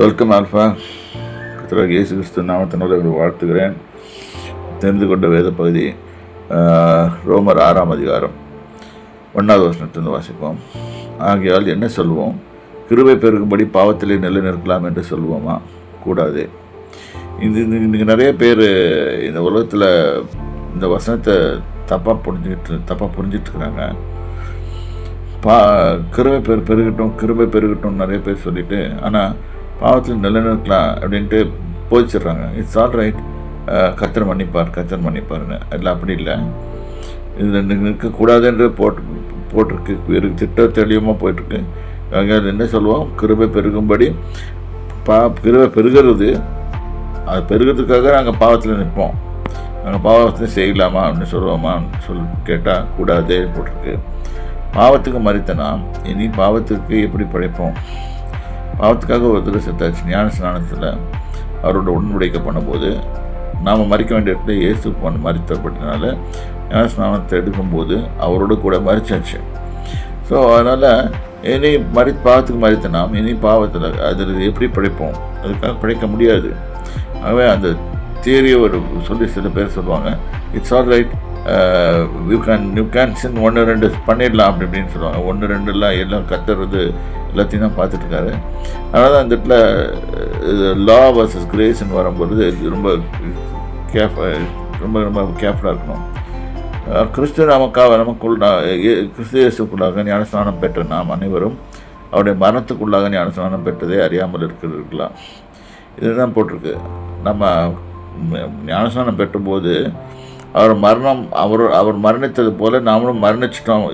Welcome alpha. கர்த்தராகிய இயேசு கிறிஸ்து நாமத்தினால் உங்களை வாழ்த்துகிறேன். தெரிந்து கொண்ட வேத பகுதி ரோமர் 6ஆம் அதிகாரம் 1வது வசனத்திலிருந்து வாசிப்போம். ஆகையால் என்ன சொல்வோம்? கிருபை பெருகும்படி பாவத்திலே நிலை நிற்கலாம் என்று சொல்வோமா? கூடாது. இன்றைக்கி நிறைய பேர் இந்த உலகத்தில் இந்த வசனத்தை தப்பாக புரிஞ்சிட்டு இருக்கிறாங்க. கிருபை பெருகட்டும் நிறைய பேர் சொல்லிட்டு, ஆனால் பாவத்தில் நிலைநிற்கலாம் அப்படின்ட்டு போதிச்சிடுறாங்க. இட்ஸ் ஆல் ரைட், கர்த்தர் மன்னிப்பாருங்க. எல்லாம் அப்படி இல்லை. இது நிற்கக்கூடாது என்று போட்டிருக்கு. திட்ட தெளிவமாக போயிட்டுருக்கு. அங்கே என்ன சொல்லுவோம்? கிருபை பெருகும்படி கிருபை பெருகிறது. அது பெருகிறதுக்காக நாங்கள் பாவத்தில் நிற்போம். நாங்கள் பாவத்தை செய்யலாமா அப்படின்னு சொல்லுவோமான்னு கேட்டால் கூடாதே போட்டிருக்கு. பாவத்துக்கு மறித்தனா இனி பாவத்துக்கு எப்படி படைப்போம்? பாவத்துக்காக ஒரு தடவை செத்தாச்சு. ஞான ஸ்நானத்தில் அவரோட உடன்படிக்கை பண்ணும்போது நாம் மறிக்க வேண்டிய இடத்துல இயேசு மறித்தப்பட்டனால ஞான ஸ்நானத்தை எடுக்கும்போது அவரோட கூட மறிச்சாச்சு. ஸோ அதனால் இனி பாவத்துக்கு மறித்த நாம் இனி பாவத்தில் அதில் எப்படி படைப்போம்? அதுக்காக படைக்க முடியாது. ஆகவே அந்த தியரியை சொல்லி சில பேர் சொல்லுவாங்க, it's all right, you can sin 1-2 பண்ணிடலாம் அப்படின்னு சொல்லுவாங்க. 1-2 எல்லாம் கத்துறது எல்லாத்தையும் தான் பார்த்துட்ருக்காரு. அதனால் தான் அந்த இடத்துல லா வர்சஸ் கிரேஸ்ன்னு வரும்போது ரொம்ப கேர்ஃபுல்லாக இருக்கணும். கிறிஸ்து கிறிஸ்து இயேசுக்குள்ளாக ஞானஸ்நானம் பெற்ற நாம் அனைவரும் அவருடைய மரணத்துக்குள்ளாக ஞானஸ்நானம் பெற்றதை அறியாமல் இருக்கிறார்களாம். இதுதான் போட்டிருக்கு. நம்ம ஞானஸ்நானம் பெற்றும்போது அவர் மரணித்தது போல நாமளும் மரணிச்சிட்டோம்.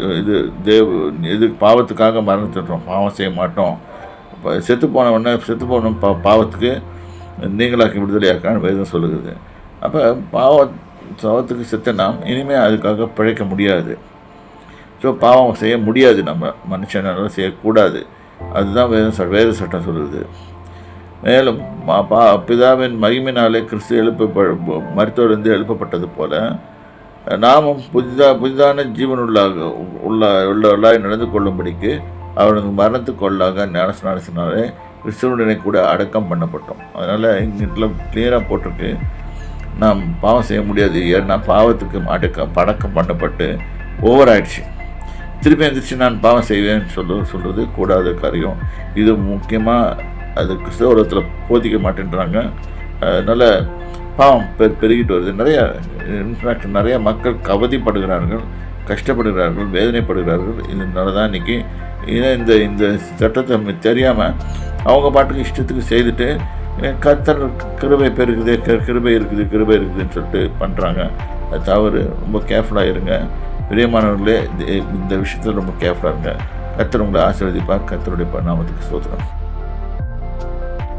இது பாவத்துக்காக மரணிச்சிட்டோம். பாவம் செய்ய மாட்டோம். செத்து போன பாவத்துக்கு நீங்களாக்கி விடுதலையாக்கான்னு வேதம் சொல்லுகிறது. அப்போ பாவத்துக்கு செத்த நாம் இனிமேல் அதுக்காக பிழைக்க முடியாது. ஸோ பாவம் செய்ய முடியாது. நம்ம மனுஷனால செய்யக்கூடாது. அதுதான் வேத சட்டம் சொல்லுது. மேலும் பிதாவின் மகிமையினாலே கிறிஸ்து மரித்தோரிலிருந்து எழுப்பப்பட்டது போல நாமும் புதிதான உள்ளவர்களாய் நடந்து கொள்ளும்படிக்கு அவனுக்கு மரணத்துக்குள்ளாக ஞானஸ்நானத்தினாலே கிறிஸ்துவனுடனே கூட அடக்கம் பண்ணப்பட்டோம். அதனால் இங்கே கிளியராக போட்டிருக்கு, நாம் பாவம் செய்ய முடியாது. ஏன்னா பாவத்துக்கு படக்கம் பண்ணப்பட்டு ஓவர் ஆயிடுச்சு. திருப்பி எந்திரிச்சு நான் பாவம் செய்வேன்னு சொல்கிறது கூடாத காரியம். இது முக்கியமாக அது கிறிஸ்தவ உலகத்தில் போதிக்க மாட்டேன்றாங்க. அதனால் பாவம் பெருகிட்டு வருது. இன்ஃபேக்ட் நிறைய மக்கள் கவதிப்படுகிறார்கள், கஷ்டப்படுகிறார்கள், வேதனைப்படுகிறார்கள். இதனால தான் இன்றைக்கி இந்த சட்டத்தை தெரியாமல் அவங்க பாட்டுக்கு இஷ்டத்துக்கு செய்துட்டு கர்த்தர் கிருபை இருக்குதுன்னு சொல்லிட்டு பண்ணுறாங்க. அது தவறு. ரொம்ப கேர்ஃபுல்லாக இருங்க பிரியமானவர்களே. இந்த விஷயத்தில் ரொம்ப கேர்ஃபுல்லாக இருங்க. கர்த்தர் உங்களை ஆசீர்வதிப்பார். கர்த்தருடைய நாமத்துக்கு ஸ்தோத்திரம்.